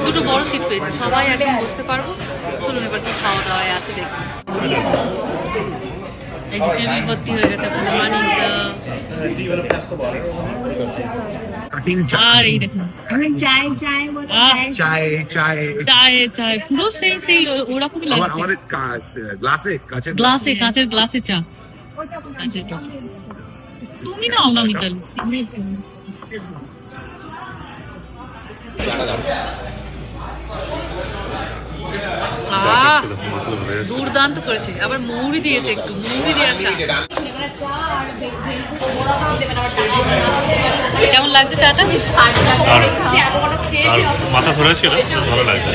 দুটো বড় সিট পেয়েছি, সবাই একদম বসতে পারবো। চলুন এবার কি খাওয়া দাওয়ায় আছে দেখি। এই যে টেবিল ভর্তি হয়ে গেছে আপনাদের মানিকদা। আর এই দেখুন চায় চায়ে চায়ে পুরো সেই সেই ওরকমই লাগছে। আমাদের গ্লাসে কাঁচের গ্লাসে চা, কাঁচের গ্লাসে। তুমি নাও না মিতালি। দুর্দান্ত করেছে, আবার মৌরি দিয়েছে, একটু মৌরি দেওয়া চা। কেমন লাগছে চাটা? মাথা ঘুরেছিল, ভালো লাগছে।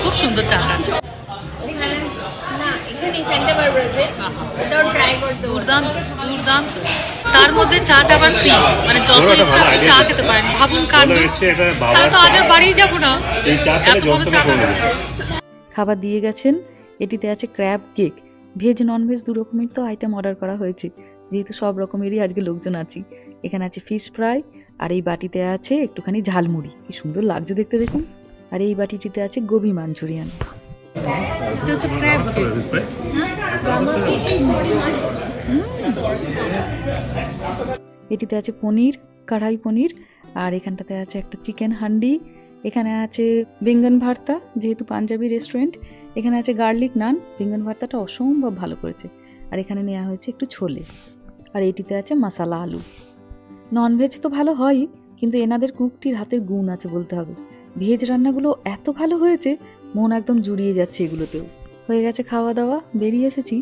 খুব সুন্দর চাটা, দুর্দান্ত দুর্দান্ত। তার মধ্যে চাটা আবার ফ্রি, মানে যত ইচ্ছা আপনি চা খেতে পারেন। ভাবুন কাণ্ড, তাহলে তো আজ আর বাড়ি যাবো না, এত ভালো চাটা রয়েছে। খাবার দিয়ে গেছেন। এটিতে আছে crab cake, veg non veg দু রকমের তো আইটেম অর্ডার করা হয়েছে, যেহেতু সব রকমেরই আজকে লোকজন আছি। এখানে আছে ফিশ ফ্রাই, আর এই বাটিতে আছে একটুখানি ঝালমুড়ি, কি সুন্দর লাগছে দেখতে দেখুন। আর এই বাটিটিতে আছে গোবি মাঞ্চুরিয়ান। এটা হচ্ছে ক্র্যাব কেক। এটিতে আছে পনির, কড়াই পনির, আর এখানটাতে আছে একটা চিকেন হান্ডি। এখানে আছে বেঙ্গন ভর্তা, যেহেতু পাঞ্জাবি রেস্টুরেন্ট। এখানে আছে গার্লিক নান, বেঙ্গন ভর্তাটা অসম্ভব ভালো করেছে। আর এখানে নেওয়া হয়েছে একটু ছোলে, আর এটিতে আছে মশালা আলু। ননভেজ তো ভালো হয়ই, কিন্তু এনাদের কুকটির হাতের গুণ আছে বলতে হবে। ভেজ রান্নাগুলো এত ভালো হয়েছে, মন একদম জুড়িয়ে যাচ্ছে এগুলোতেও। হয়ে গেছে খাওয়া দাওয়া, বেরিয়ে এসেছি।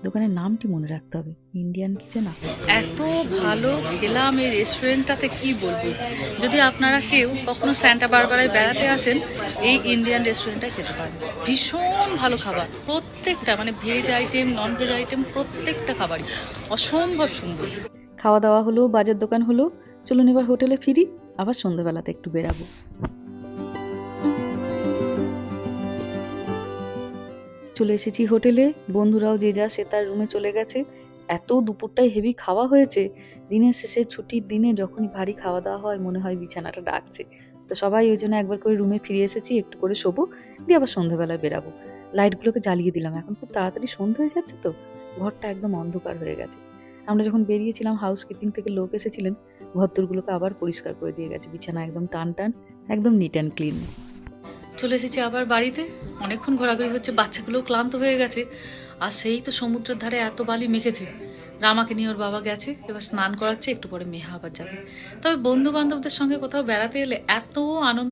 দোকানের নামটি মনে রাখতে হবে, ইন্ডিয়ান কিচেন। এত ভালো খেলাম এই রেস্টুরেন্টটাতে, কি বলবো। যদি আপনারা কেউ কখনো সান্টা বারবারায় বেড়াতে আসেন, এই ইন্ডিয়ান রেস্টুরেন্টটায় খেতে পারেন। ভীষণ ভালো খাবার, প্রত্যেকটা, মানে veg item non veg item প্রত্যেকটা খাবারই অসম্ভব সুন্দর। খাওয়া দাওয়া হলো, বাজার দোকান হলো, চলুন এবার হোটেলে ফিরি, আবার সন্ধ্যাবেলাতে একটু বেরাবো। চলে এসেছি হোটেলে, বন্ধুরাও যে যা সে তার রুমে চলে গেছে। এত দুপুরটায় হেভি খাওয়া হয়েছে, দিনের শেষে ছুটির দিনে যখনই ভারী খাওয়া দাওয়া হয় মনে হয় বিছানাটা ডাকছে। তো সবাই ওই জন্য একবার করে রুমে ফিরে এসেছি, একটু করে শোবো, দিয়ে আবার সন্ধ্যাবেলায় বেরাবো। লাইটগুলোকে জ্বালিয়ে দিলাম, এখন খুব তাড়াতাড়ি সন্ধ্যা হয়ে যাচ্ছে তো, ঘরটা একদম অন্ধকার হয়ে গেছে। আমরা যখন বেরিয়েছিলাম হাউসকিপিং থেকে লোক এসেছিলেন, ঘরদোরগুলোকে আবার পরিষ্কার করে দিয়ে গেছে, বিছানা একদম টান টান, একদম নিট অ্যান্ড ক্লিন। চলে এসেছি আবার বাড়িতে, অনেকক্ষণ ঘোরাঘুরি হচ্ছে, বাচ্চাগুলোও ক্লান্ত হয়ে গেছে। আর সেই তো সমুদ্রের ধারে এত বালি মেখেছে। রামাকে নিয়ে ওর বাবা গেছে, এবার স্নান করাচ্ছে, একটু পরে মেহা আবার যাবে। তবে বন্ধু বান্ধবদের সঙ্গে কোথাও বেড়াতে এলে এত আনন্দ